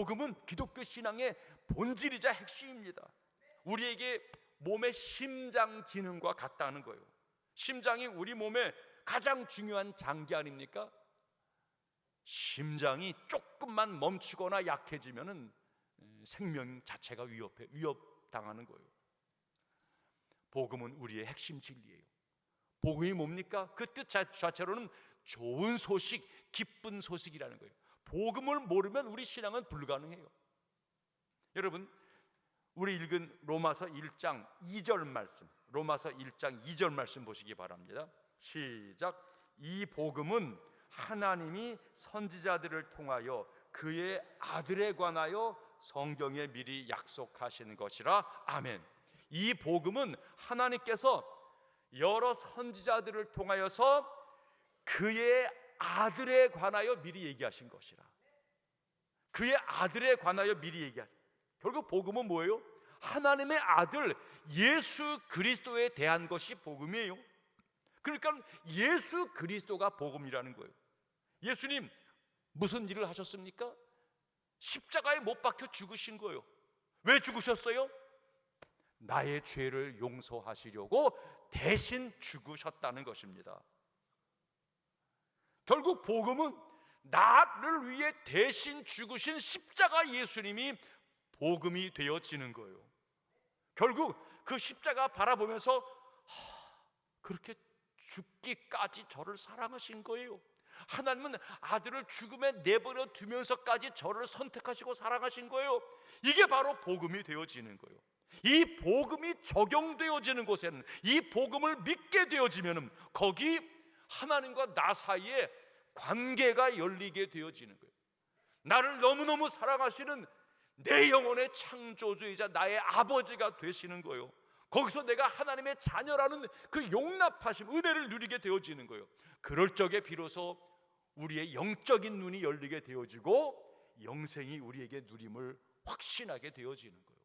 복음은 기독교 신앙의 본질이자 핵심입니다. 우리에게 몸의 심장 기능과 같다는 거예요. 심장이 우리 몸의 가장 중요한 장기 아닙니까? 심장이 조금만 멈추거나 약해지면은 생명 자체가 위협당하는 거예요. 복음은 우리의 핵심 진리예요. 복음이 뭡니까? 그 뜻 자체로는 좋은 소식, 기쁜 소식이라는 거예요. 복음을 모르면 우리 신앙은 불가능해요. 여러분, 우리 읽은 로마서 1장 2절 말씀, 로마서 1장 2절 말씀 보시기 바랍니다. 시작. 이 복음은 하나님이 선지자들을 통하여 그의 아들에 관하여 성경에 미리 약속하신 것이라. 아멘. 이 복음은 하나님께서 여러 선지자들을 통하여서 그의 아들에 관하여 미리 얘기하신 것이라. 그의 아들에 관하여 미리 얘기하신. 결국 복음은 뭐예요? 하나님의 아들 예수 그리스도에 대한 것이 복음이에요. 그러니까 예수 그리스도가 복음이라는 거예요. 예수님 무슨 일을 하셨습니까? 십자가에 못 박혀 죽으신 거예요. 왜 죽으셨어요? 나의 죄를 용서하시려고 대신 죽으셨다는 것입니다. 결국 복음은 나를 위해 대신 죽으신 십자가 예수님이 복음이 되어지는 거예요. 결국 그 십자가 바라보면서 그렇게 죽기까지 저를 사랑하신 거예요. 하나님은 아들을 죽음에 내버려 두면서까지 저를 선택하시고 사랑하신 거예요. 이게 바로 복음이 되어지는 거예요. 이 복음이 적용되어지는 곳에는, 이 복음을 믿게 되어지면 거기 하나님과 나 사이에 관계가 열리게 되어지는 거예요. 나를 너무너무 사랑하시는 내 영혼의 창조주이자 나의 아버지가 되시는 거예요. 거기서 내가 하나님의 자녀라는 그 용납하심, 은혜를 누리게 되어지는 거예요. 그럴 적에 비로소 우리의 영적인 눈이 열리게 되어지고 영생이 우리에게 누림을 확신하게 되어지는 거예요.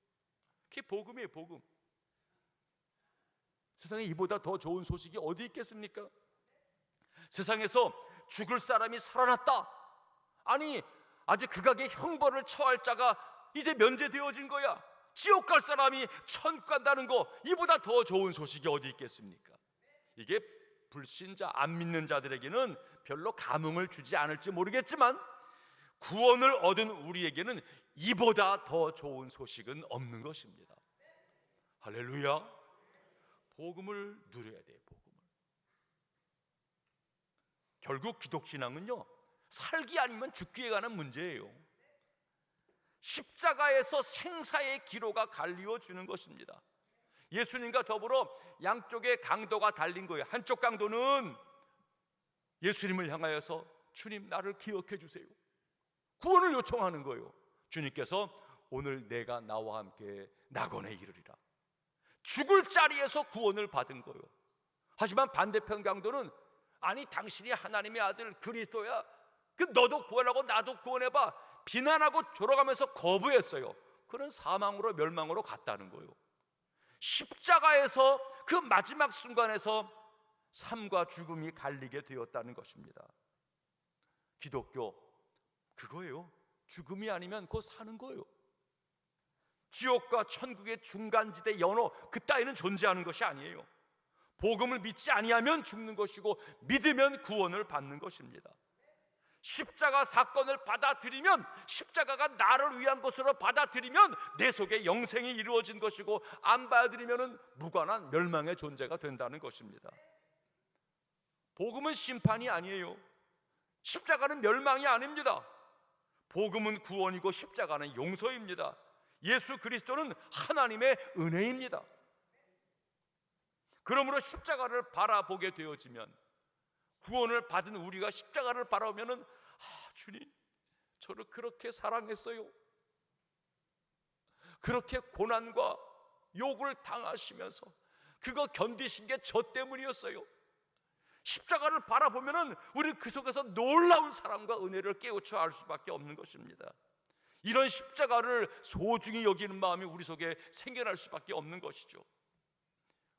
그게 복음이에요. 복음. 세상에 이보다 더 좋은 소식이 어디 있겠습니까? 세상에서 죽을 사람이 살아났다. 아니, 아직 극악의 형벌을 처할 자가 이제 면제되어진 거야. 지옥 갈 사람이 천국 간다는 거, 이보다 더 좋은 소식이 어디 있겠습니까? 이게 불신자, 안 믿는 자들에게는 별로 감흥을 주지 않을지 모르겠지만 구원을 얻은 우리에게는 이보다 더 좋은 소식은 없는 것입니다. 할렐루야. 복음을 누려야 돼요. 복음을. 결국 기독신앙은요, 살기 아니면 죽기에 관한 문제예요. 십자가에서 생사의 기로가 갈리워주는 것입니다. 예수님과 더불어 양쪽의 강도가 달린 거예요. 한쪽 강도는 예수님을 향하여서 주님 나를 기억해 주세요, 구원을 요청하는 거예요. 주님께서 오늘 내가 나와 함께 낙원에 이르리라. 죽을 자리에서 구원을 받은 거예요. 하지만 반대편 강도는 아니 당신이 하나님의 아들 그리스도야, 그 너도 구원하고 나도 구원해봐, 비난하고 졸아가면서 거부했어요. 그는 사망으로 멸망으로 갔다는 거예요. 십자가에서 그 마지막 순간에서 삶과 죽음이 갈리게 되었다는 것입니다. 기독교 그거예요. 죽음이 아니면 곧 사는 거예요. 지옥과 천국의 중간지대 연호 그 따위는 존재하는 것이 아니에요. 복음을 믿지 아니하면 죽는 것이고 믿으면 구원을 받는 것입니다. 십자가 사건을 받아들이면, 십자가가 나를 위한 것으로 받아들이면 내 속에 영생이 이루어진 것이고, 안 받아들이면 무관한 멸망의 존재가 된다는 것입니다. 복음은 심판이 아니에요. 십자가는 멸망이 아닙니다. 복음은 구원이고 십자가는 용서입니다. 예수 그리스도는 하나님의 은혜입니다. 그러므로 십자가를 바라보게 되어지면, 구원을 받은 우리가 십자가를 바라보면은 주님 저를 그렇게 사랑했어요, 그렇게 고난과 욕을 당하시면서 그거 견디신 게 저 때문이었어요. 십자가를 바라보면은 우리는 그 속에서 놀라운 사랑과 은혜를 깨우쳐 알 수밖에 없는 것입니다. 이런 십자가를 소중히 여기는 마음이 우리 속에 생겨날 수밖에 없는 것이죠.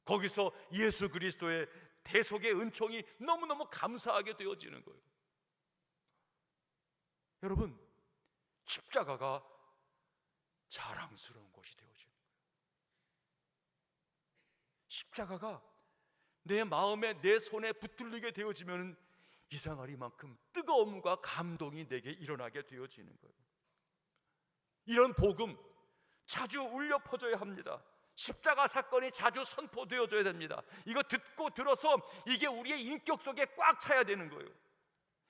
거기서 예수 그리스도의 대속의 은총이 너무너무 감사하게 되어지는 거예요. 여러분, 십자가가 자랑스러운 것이 되어지는 거예요. 십자가가 내 마음에, 내 손에 붙들리게 되어지면 이상하리만큼 뜨거움과 감동이 내게 일어나게 되어지는 거예요. 이런 복음 자주 울려 퍼져야 합니다. 십자가 사건이 자주 선포되어져야 됩니다. 이거 듣고 들어서 이게 우리의 인격 속에 꽉 차야 되는 거예요.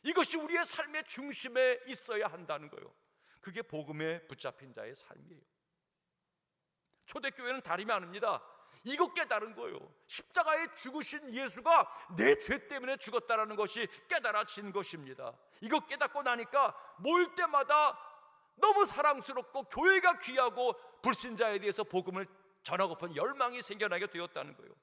이것이 우리의 삶의 중심에 있어야 한다는 거예요. 그게 복음에 붙잡힌 자의 삶이에요. 초대교회는 다름이 아닙니다. 이거 깨달은 거예요. 십자가에 죽으신 예수가 내 죄 때문에 죽었다는 것이 깨달아진 것입니다. 이거 깨닫고 나니까 모일 때마다 너무 사랑스럽고 교회가 귀하고 불신자에 대해서 복음을 전하고픈 열망이 생겨나게 되었다는 거예요.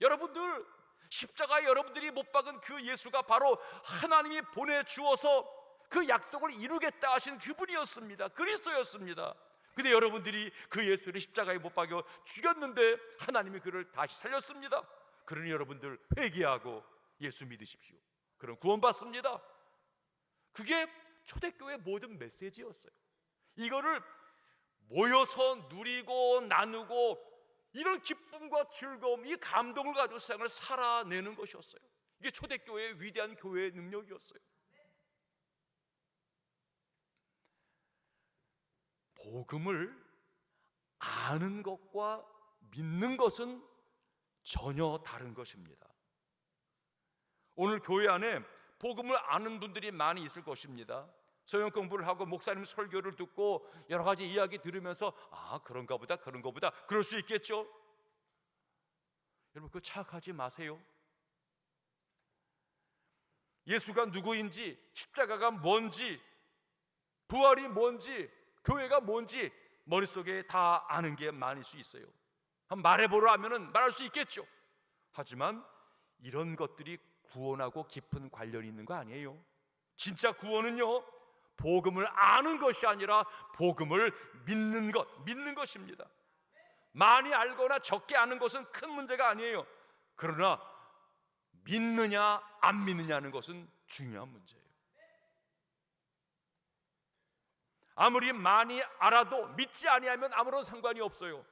여러분들, 십자가에 여러분들이 못 박은 그 예수가 바로 하나님이 보내주어서 그 약속을 이루겠다 하신 그분이었습니다. 그리스도였습니다. 근데 여러분들이 그 예수를 십자가에 못 박여 죽였는데 하나님이 그를 다시 살렸습니다. 그러니 여러분들 회개하고 예수 믿으십시오. 그럼 구원받습니다. 그게 초대교회 모든 메시지였어요. 이거를 모여서 누리고 나누고 이런 기쁨과 즐거움, 이 감동을 가지고 세상을 살아내는 것이었어요. 이게 초대교회의 위대한 교회의 능력이었어요. 복음을 아는 것과 믿는 것은 전혀 다른 것입니다. 오늘 교회 안에 복음을 아는 분들이 많이 있을 것입니다. 소형 공부를 하고 목사님 설교를 듣고 여러 가지 이야기 들으면서 그런가 보다 그럴 수 있겠죠. 여러분, 그거 착각하지 마세요. 예수가 누구인지, 십자가가 뭔지, 부활이 뭔지, 교회가 뭔지 머릿속에 다 아는 게 많을 수 있어요. 한번 말해보라 하면은 말할 수 있겠죠. 하지만 이런 것들이 구원하고 깊은 관련이 있는 거 아니에요. 진짜 구원은요, 복음을 아는 것이 아니라 복음을 믿는 것입니다. 많이 알거나 적게 아는 것은 큰 문제가 아니에요. 그러나 믿느냐 안 믿느냐는 것은 중요한 문제예요. 아무리 많이 알아도 믿지 아니하면 아무런 상관이 없어요.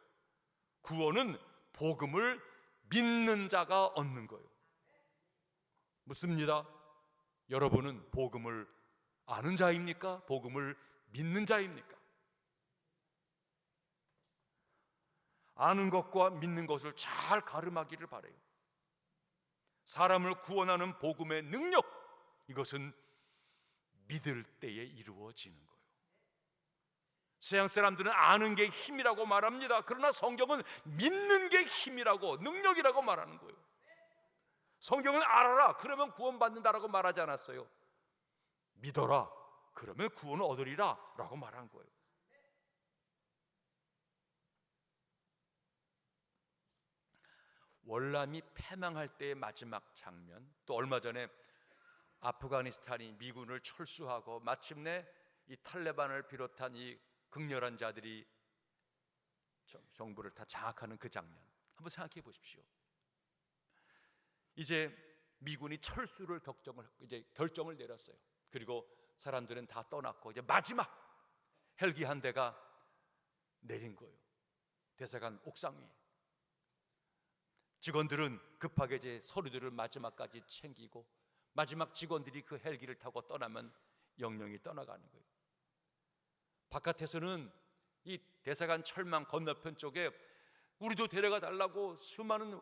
구원은 복음을 믿는 자가 얻는 거예요. 묻습니다. 여러분은 복음을 아는 자입니까? 복음을 믿는 자입니까? 아는 것과 믿는 것을 잘 가름하기를 바라요. 사람을 구원하는 복음의 능력, 이것은 믿을 때에 이루어지는 거예요. 세상 사람들은 아는 게 힘이라고 말합니다. 그러나 성경은 믿는 게 힘이라고, 능력이라고 말하는 거예요. 성경은 알아라, 그러면 구원받는다라고 말하지 않았어요. 믿어라, 그러면 구원을 얻으리라 라고 말한 거예요. 월남이 패망할 때의 마지막 장면, 또 얼마 전에 아프가니스탄이 미군을 철수하고 마침내 이 탈레반을 비롯한 이 극렬한 자들이 정부를 다 장악하는 그 장면, 한번 생각해 보십시오. 이제 미군이 철수를 결정을 내렸어요. 그리고 사람들은 다 떠났고 이제 마지막 헬기 한 대가 내린 거예요. 대사관 옥상 위에. 직원들은 급하게 이제 서류들을 마지막까지 챙기고 마지막 직원들이 그 헬기를 타고 떠나면 영영이 떠나가는 거예요. 바깥에서는 이 대사관 철망 건너편 쪽에 우리도 데려가 달라고 수많은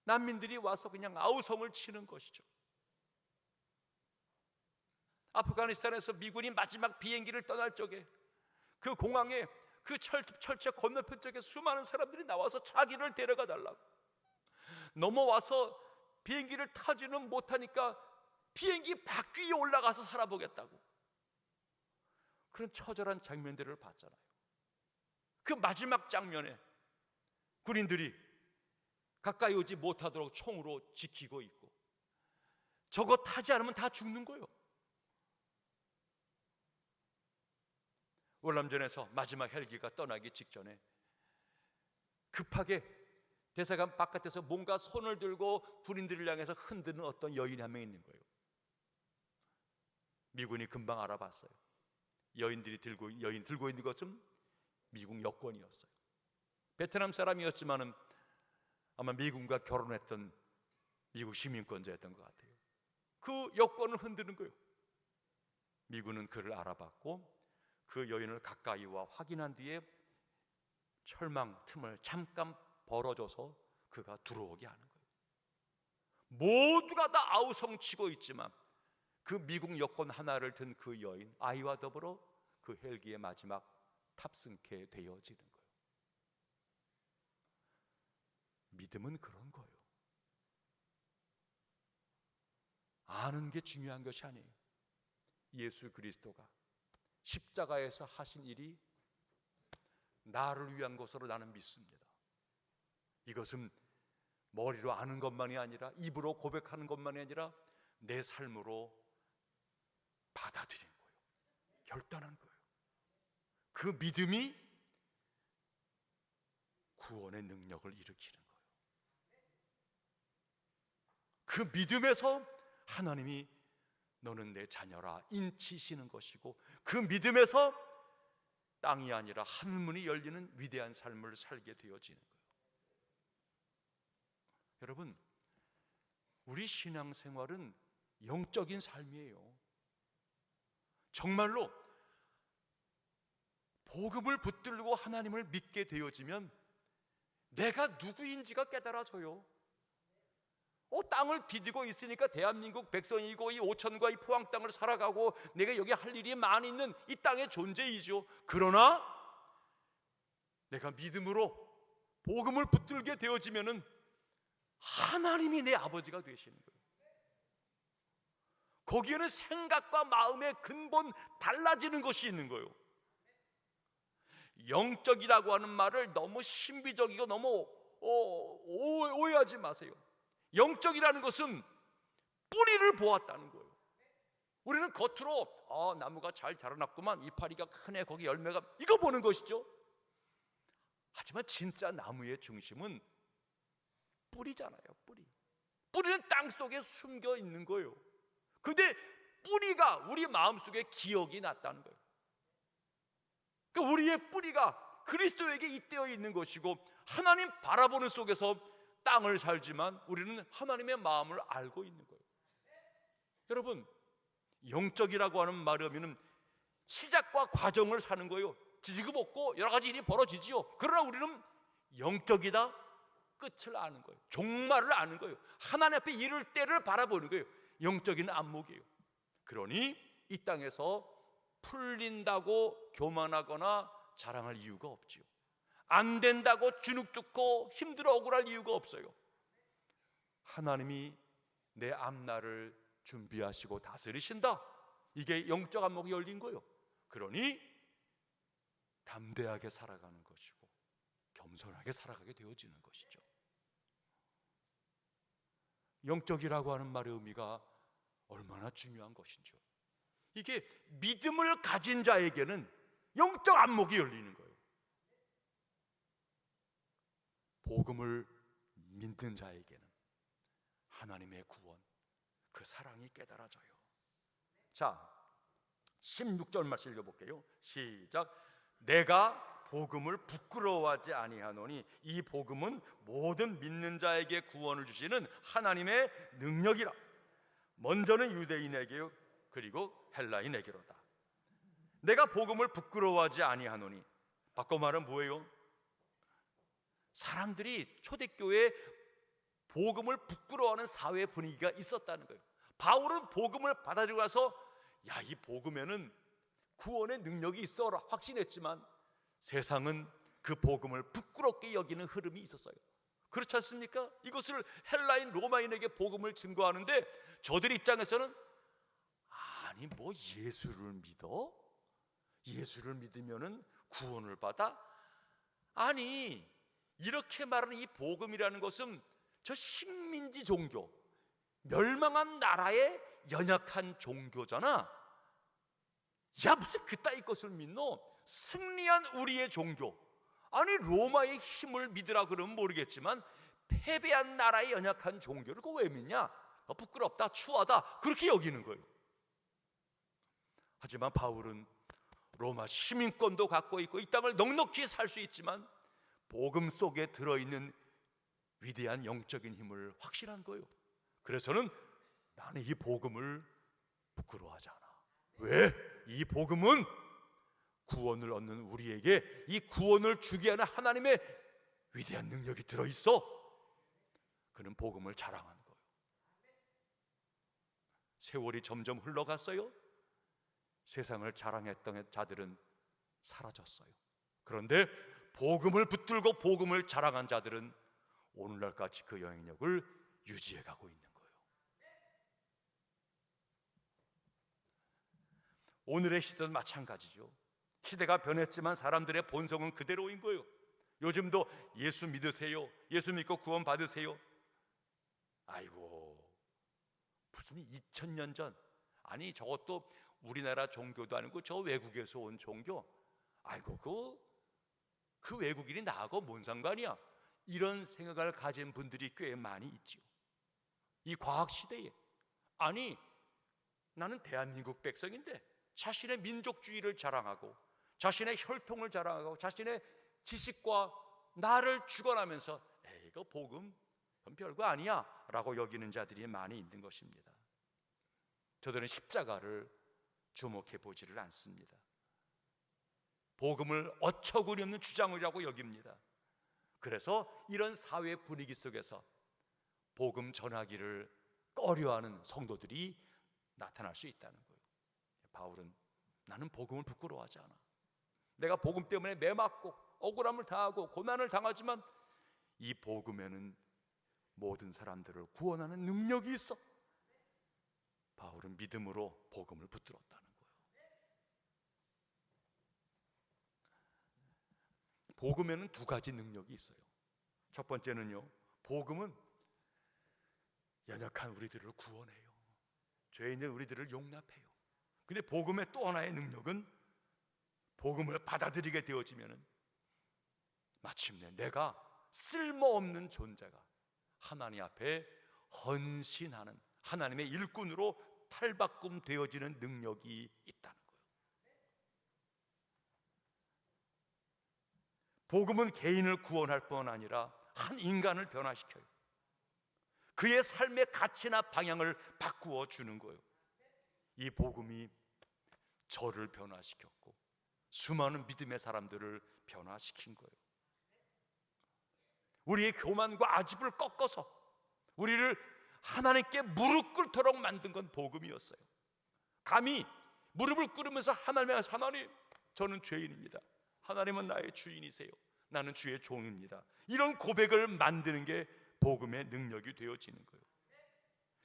난민들이 와서 그냥 아우성을 치는 것이죠. 아프가니스탄에서 미군이 마지막 비행기를 떠날 적에 그 공항에 그 철제 건너편 쪽에 수많은 사람들이 나와서 자기를 데려가 달라고, 넘어와서 비행기를 타지는 못하니까 비행기 바퀴 위에 올라가서 살아보겠다고, 그런 처절한 장면들을 봤잖아요. 그 마지막 장면에 군인들이 가까이 오지 못하도록 총으로 지키고 있고, 저거 타지 않으면 다 죽는 거예요. 월남전에서 마지막 헬기가 떠나기 직전에 급하게 대사관 바깥에서 뭔가 손을 들고 군인들을 향해서 흔드는 어떤 여인이 한 명 있는 거예요. 미군이 금방 알아봤어요. 여인이 들고 있는 것은 미국 여권이었어요. 베트남 사람이었지만은 아마 미국과 결혼했던 미국 시민권자였던 것 같아요. 그 여권을 흔드는 거예요. 미군은 그를 알아봤고 그 여인을 가까이 와 확인한 뒤에 철망 틈을 잠깐 벌어줘서 그가 들어오게 하는 거예요. 모두가 다 아우성치고 있지만 그 미국 여권 하나를 든 그 여인, 아이와 더불어 그 헬기의 마지막 탑승케 되어지는 거예요. 믿음은 그런 거예요. 아는 게 중요한 것이 아니에요. 예수 그리스도가 십자가에서 하신 일이 나를 위한 것으로 나는 믿습니다. 이것은 머리로 아는 것만이 아니라, 입으로 고백하는 것만이 아니라 내 삶으로 받아들인 거예요. 결단한 거예요. 그 믿음이 구원의 능력을 일으키는 거예요. 그 믿음에서 하나님이 너는 내 자녀라 인치시는 것이고, 그 믿음에서 땅이 아니라 하늘문이 열리는 위대한 삶을 살게 되어지는 거예요. 여러분, 우리 신앙생활은 영적인 삶이에요. 정말로 복음을 붙들고 하나님을 믿게 되어지면 내가 누구인지가 깨달아져요. 땅을 디디고 있으니까 대한민국 백성이고 이 오천과 이 포항 땅을 살아가고 내가 여기 할 일이 많이 있는 이 땅의 존재이죠. 그러나 내가 믿음으로 복음을 붙들게 되어지면은 하나님이 내 아버지가 되시는 거예요. 거기에는 생각과 마음의 근본 달라지는 것이 있는 거예요. 영적이라고 하는 말을 너무 신비적이고 너무 오해하지 마세요. 영적이라는 것은 뿌리를 보았다는 거예요. 우리는 겉으로 나무가 잘 자라났구만, 이파리가 크네, 거기 열매가, 이거 보는 것이죠. 하지만 진짜 나무의 중심은 뿌리잖아요. 뿌리는 땅 속에 숨겨 있는 거예요. 근데 뿌리가 우리 마음속에 기억이 났다는 거예요. 그러니까 우리의 뿌리가 그리스도에게 잇대어 있는 것이고, 하나님 바라보는 속에서 땅을 살지만 우리는 하나님의 마음을 알고 있는 거예요. 여러분, 영적이라고 하는 말하면은 시작과 과정을 사는 거예요. 지지고 볶고 여러 가지 일이 벌어지지요. 그러나 우리는 영적이다, 끝을 아는 거예요. 종말을 아는 거예요. 하나님 앞에 이를 때를 바라보는 거예요. 영적인 안목이에요. 그러니 이 땅에서 풀린다고 교만하거나 자랑할 이유가 없지요. 안 된다고 주눅 듣고 힘들어 억울할 이유가 없어요. 하나님이 내 앞날을 준비하시고 다스리신다. 이게 영적 안목이 열린 거예요. 그러니 담대하게 살아가는 것이고 겸손하게 살아가게 되어지는 것이죠. 영적이라고 하는 말의 의미가 얼마나 중요한 것인지요. 이게 믿음을 가진 자에게는 영적 안목이 열리는 거예요. 복음을 믿는 자에게는 하나님의 구원, 그 사랑이 깨달아져요. 자, 16절 말씀 읽어볼게요. 시작. 내가 복음을 부끄러워하지 아니하노니 이 복음은 모든 믿는 자에게 구원을 주시는 하나님의 능력이라. 먼저는 유대인에게 그리고 헬라인에게로다. 내가 복음을 부끄러워하지 아니하노니, 바꿔 말하면 뭐예요? 사람들이 초대교회에 복음을 부끄러워하는 사회 분위기가 있었다는 거예요. 바울은 복음을 받아들이고 와서 이 복음에는 구원의 능력이 있어 확신했지만 세상은 그 복음을 부끄럽게 여기는 흐름이 있었어요. 그렇지 않습니까? 이것을 헬라인 로마인에게 복음을 증거하는데 저들 입장에서는 아니 뭐 예수를 믿어? 예수를 믿으면은 구원을 받아? 아니 이렇게 말하는 이 복음이라는 것은 저 식민지 종교, 멸망한 나라의 연약한 종교잖아. 야 무슨 그따위 것을 믿노? 승리한 우리의 종교. 아니 로마의 힘을 믿으라 그러면 모르겠지만 패배한 나라의 연약한 종교를 그거 왜 믿냐? 부끄럽다, 추하다 그렇게 여기는 거예요. 하지만 바울은 로마 시민권도 갖고 있고 이 땅을 넉넉히 살 수 있지만 복음 속에 들어있는 위대한 영적인 힘을 확신한 거예요. 그래서는 나는 이 복음을 부끄러워하지 않아. 왜? 이 복음은 구원을 얻는 우리에게 이 구원을 주게 하는 하나님의 위대한 능력이 들어있어. 그는 복음을 자랑하는 거예요. 세월이 점점 흘러갔어요. 세상을 자랑했던 자들은 사라졌어요. 그런데 복음을 붙들고 복음을 자랑한 자들은 오늘날까지 그 영향력을 유지해 가고 있는 거예요. 오늘의 시대는 마찬가지죠. 시대가 변했지만 사람들의 본성은 그대로인 거예요. 요즘도 예수 믿으세요, 예수 믿고 구원 받으세요. 아이고, 무슨 2000년 전, 아니 저것도 우리나라 종교도 아니고 저 외국에서 온 종교, 아이고 그 외국인이 나하고 뭔 상관이야, 이런 생각을 가진 분들이 꽤 많이 있지요. 이 과학시대에, 아니 나는 대한민국 백성인데 자신의 민족주의를 자랑하고 자신의 혈통을 자랑하고 자신의 지식과 나를 주관하면서 이거 복음 그건 별거 아니야 라고 여기는 자들이 많이 있는 것입니다. 저들은 십자가를 주목해 보지를 않습니다. 복음을 어처구니 없는 주장이라고 여깁니다. 그래서 이런 사회 분위기 속에서 복음 전하기를 꺼려하는 성도들이 나타날 수 있다는 거예요. 바울은 나는 복음을 부끄러워하지 않아. 내가 복음 때문에 매맞고 억울함을 당하고 고난을 당하지만 이 복음에는 모든 사람들을 구원하는 능력이 있어. 바울은 믿음으로 복음을 붙들었다는 거예요. 복음에는 두 가지 능력이 있어요. 첫 번째는요, 복음은 연약한 우리들을 구원해요. 죄 있는 우리들을 용납해요. 근데 복음의 또 하나의 능력은 복음을 받아들이게 되어지면은 마침내 내가 쓸모없는 존재가 하나님 앞에 헌신하는 하나님의 일꾼으로 탈바꿈 되어지는 능력이 있다는 거예요. 복음은 개인을 구원할 뿐 아니라 한 인간을 변화시켜요. 그의 삶의 가치나 방향을 바꾸어 주는 거예요. 이 복음이 저를 변화시켰고 수많은 믿음의 사람들을 변화시킨 거예요. 우리의 교만과 아집을 꺾어서 우리를 하나님께 무릎 꿇도록 만든 건 복음이었어요. 감히 무릎을 꿇으면서 하나님 저는 죄인입니다. 하나님은 나의 주인이세요. 나는 주의 종입니다. 이런 고백을 만드는 게 복음의 능력이 되어지는 거예요.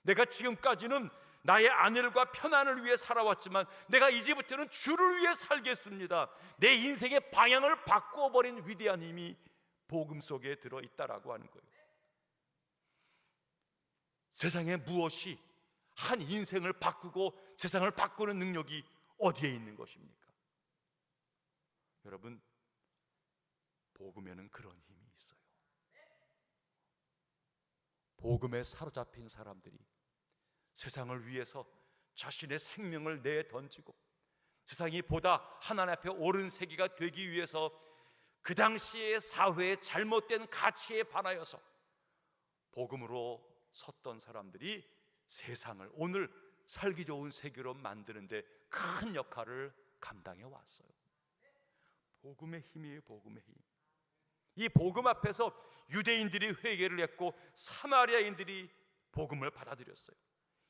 내가 지금까지는 나의 안일과 편안을 위해 살아왔지만 내가 이제부터는 주를 위해 살겠습니다. 내 인생의 방향을 바꾸어 버린 위대한 힘이 복음 속에 들어있다라고 하는 거예요. 세상에 무엇이 한 인생을 바꾸고 세상을 바꾸는 능력이 어디에 있는 것입니까? 여러분, 복음에는 그런 힘이 있어요. 복음에 사로잡힌 사람들이 세상을 위해서 자신의 생명을 내던지고 세상이 보다 하나님 앞에 옳은 세계가 되기 위해서 그 당시의 사회의 잘못된 가치에 반하여서 복음으로 섰던 사람들이 세상을 오늘 살기 좋은 세계로 만드는데 큰 역할을 감당해 왔어요. 복음의 힘이에요. 복음의 힘. 이 복음 앞에서 유대인들이 회개를 했고 사마리아인들이 복음을 받아들였어요.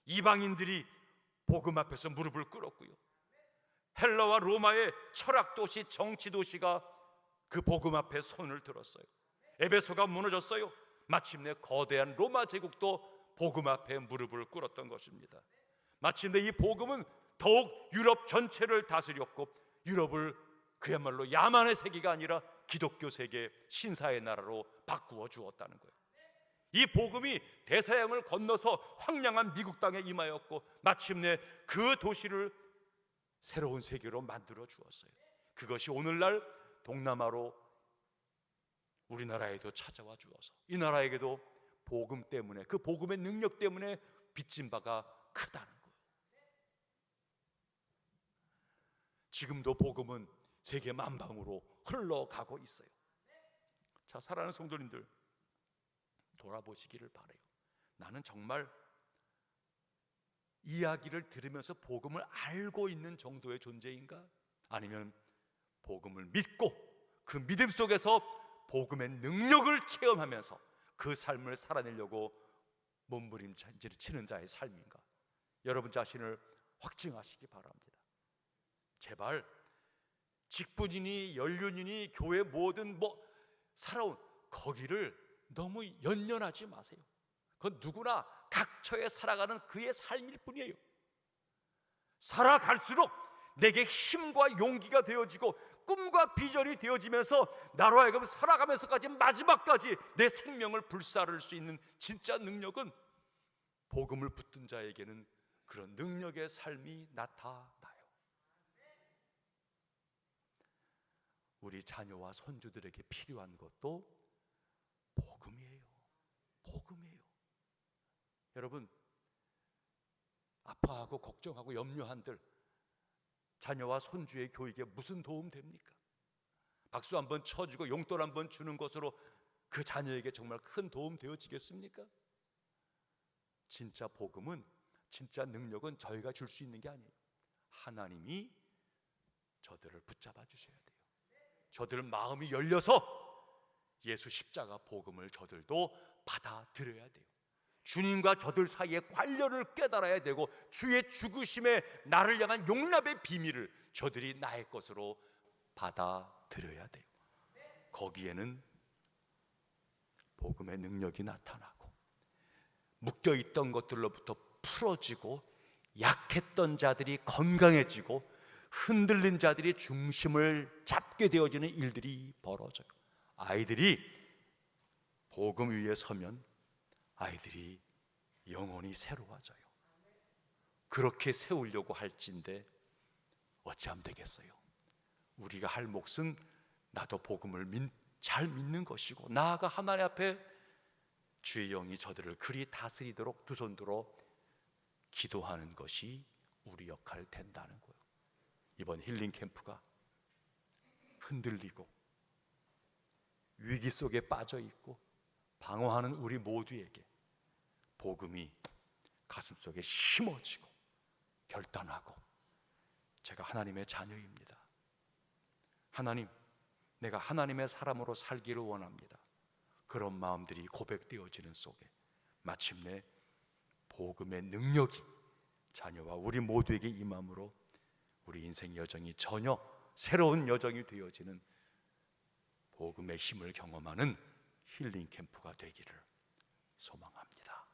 이방인들이 복음 앞에서 무릎을 꿇었고요. 헬라와 로마의 철학 도시, 정치 도시가 그 복음 앞에 손을 들었어요. 에베소가 무너졌어요. 마침내 거대한 로마 제국도 복음 앞에 무릎을 꿇었던 것입니다. 마침내 이 복음은 더욱 유럽 전체를 다스렸고 유럽을 그야말로 야만의 세계가 아니라 기독교 세계, 신사의 나라로 바꾸어 주었다는 거예요. 이 복음이 대서양을 건너서 황량한 미국 땅에 임하였고 마침내 그 도시를 새로운 세계로 만들어 주었어요. 그것이 오늘날 동남아로 우리나라에도 찾아와 주어서 이 나라에게도 복음 때문에, 그 복음의 능력 때문에 빚진 바가 크다는 거예요. 지금도 복음은 세계 만방으로 흘러가고 있어요. 자, 사랑하는 성도님들, 돌아보시기를 바라요. 나는 정말 이야기를 들으면서 복음을 알고 있는 정도의 존재인가? 아니면 복음을 믿고 그 믿음 속에서 복음의 능력을 체험하면서 그 삶을 살아내려고 몸부림치는 치는 자의 삶인가? 여러분 자신을 확증하시기 바랍니다. 제발 직분이니 연륜이니 교회 뭐든 살아온 거기를 너무 연연하지 마세요. 그건 누구나 각처에 살아가는 그의 삶일 뿐이에요. 살아갈수록 내게 힘과 용기가 되어지고 꿈과 비전이 되어지면서 나로 하여금 살아가면서까지 마지막까지 내 생명을 불사를 수 있는 진짜 능력은 복음을 붙든 자에게는 그런 능력의 삶이 나타나요. 우리 자녀와 손주들에게 필요한 것도 복음이에요. 복음이에요. 여러분, 아파하고 걱정하고 염려한들 자녀와 손주의 교육에 무슨 도움 됩니까? 박수 한번 쳐주고 용돈 한번 주는 것으로 그 자녀에게 정말 큰 도움 되어지겠습니까? 진짜 복음은, 진짜 능력은 저희가 줄 수 있는 게 아니에요. 하나님이 저들을 붙잡아 주셔야 돼요. 저들 마음이 열려서 예수 십자가 복음을 저들도 받아들여야 돼요. 주님과 저들 사이의 관련을 깨달아야 되고 주의 죽으심에 나를 향한 용납의 비밀을 저들이 나의 것으로 받아들여야 돼요. 거기에는 복음의 능력이 나타나고 묶여있던 것들로부터 풀어지고 약했던 자들이 건강해지고 흔들린 자들이 중심을 잡게 되어지는 일들이 벌어져요. 아이들이 복음 위에 서면 아이들이 영혼이 새로워져요. 그렇게 세우려고 할진데 어찌하면 되겠어요? 우리가 할 몫은 나도 복음을 잘 믿는 것이고 나아가 하나님 앞에 주의 영이 저들을 그리 다스리도록 두 손 들어 기도하는 것이 우리 역할 된다는 거예요. 이번 힐링 캠프가 흔들리고 위기 속에 빠져 있고 방황하는 우리 모두에게 복음이 가슴속에 심어지고 결단하고 제가 하나님의 자녀입니다. 하나님, 내가 하나님의 사람으로 살기를 원합니다. 그런 마음들이 고백되어지는 속에 마침내 복음의 능력이 자녀와 우리 모두에게 임함으로 우리 인생 여정이 전혀 새로운 여정이 되어지는 복음의 힘을 경험하는 힐링 캠프가 되기를 소망합니다.